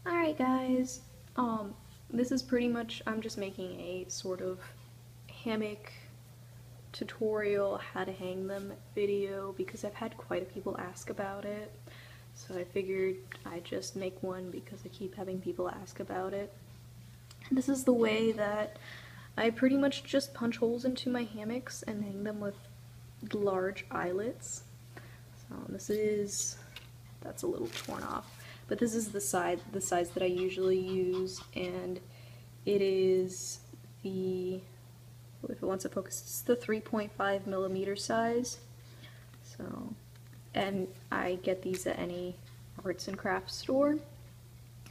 Alright guys, this is pretty much, I'm just making a sort of hammock tutorial, how to hang them video, because I've had quite a people ask about it. So I figured I'd just make one because I keep having people ask about it. And this is the way that I pretty much just punch holes into my hammocks and hang them with large eyelets. So that's a little torn off. But this is the size that I usually use, and it is if it wants to focus, it's the 3.5 millimeter size. So, and I get these at any arts and crafts store.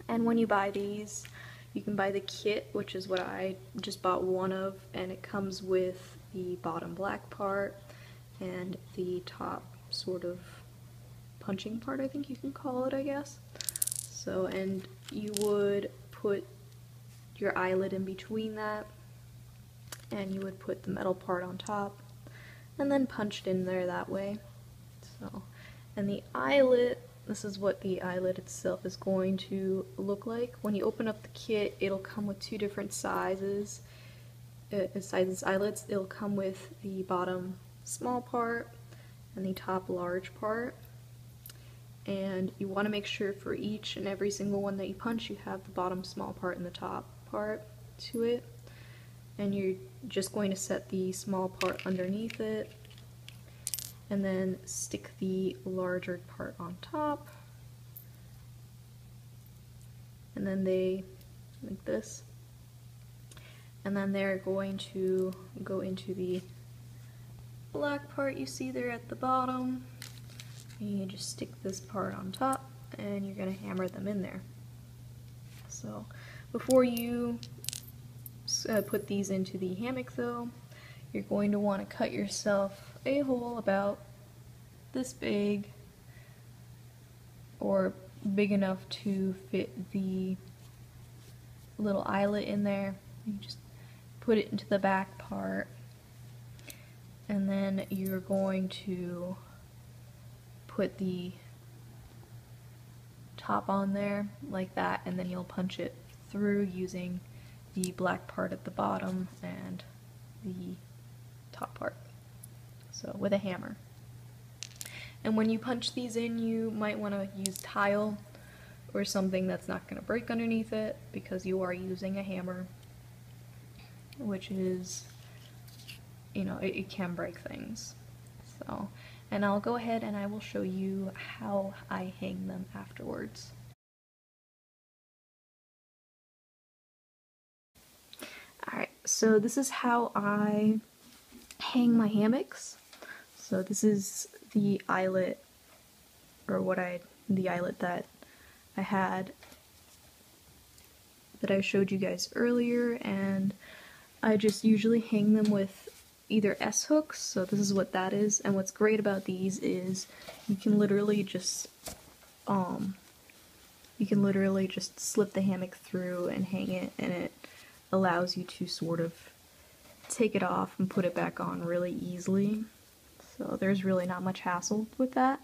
And when you buy these, you can buy the kit, which is what I just bought one of, and it comes with the bottom black part and the top sort of punching part, I think you can call it, I guess. So, and you would put your eyelet in between that, and you would put the metal part on top, and then punch it in there that way. So, and the eyelet, this is what the eyelet itself is going to look like. When you open up the kit, it'll come with two different sizes. Eyelets, it'll come with the bottom small part and the top large part. And you want to make sure for each and every single one that you punch, you have the bottom small part and the top part to it. And you're just going to set the small part underneath it, and then stick the larger part on top. And then they, like this. And then they're going to go into the black part you see there at the bottom. You just stick this part on top, and you're going to hammer them in there. So before you put these into the hammock though, you're going to want to cut yourself a hole about this big, or big enough to fit the little eyelet in there. You just put it into the back part, and then you're going to put the top on there like that, and then you'll punch it through using the black part at the bottom and the top part, so with a hammer. And when you punch these in, you might want to use tile or something that's not going to break underneath it, because you are using a hammer, which is, you know, it can break things. So, and I'll go ahead and I will show you how I hang them afterwards. Alright, so this is how I hang my hammocks. So this is the eyelet, or the eyelet that I had, that I showed you guys earlier, and I just usually hang them with either S-hooks, so this is what that is. And what's great about these is you can literally just slip the hammock through and hang it, and it allows you to sort of take it off and put it back on really easily. So there's really not much hassle with that.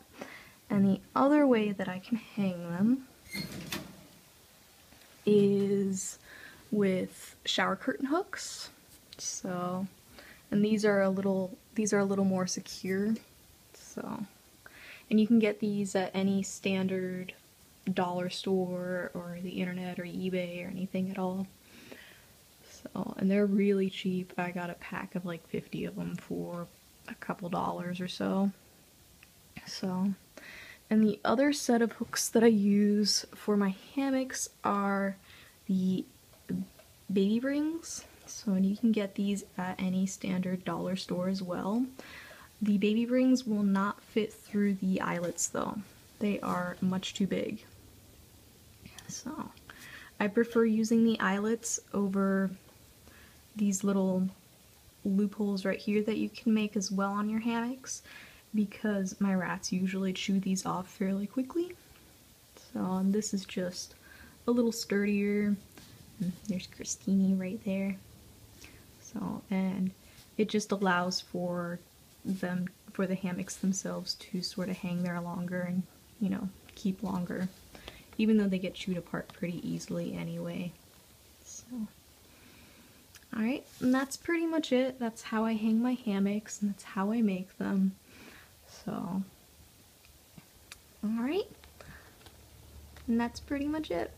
And the other way that I can hang them is with shower curtain hooks. So, and these are a little more secure. So, and you can get these at any standard dollar store or the internet or eBay or anything at all. So, and they're really cheap. I got a pack of like 50 of them for a couple dollars or so. So, and the other set of hooks that I use for my hammocks are the baby rings. So, and you can get these at any standard dollar store as well. The baby rings will not fit through the eyelets though. They are much too big. So, I prefer using the eyelets over these little loopholes right here that you can make as well on your hammocks, because my rats usually chew these off fairly quickly. So, and this is just a little sturdier. There's Christine right there. So, and it just allows for the hammocks themselves to sort of hang there longer and, you know, keep longer even though they get chewed apart pretty easily anyway. So, alright, and that's pretty much it. That's how I hang my hammocks, and that's how I make them. So, alright, and that's pretty much it.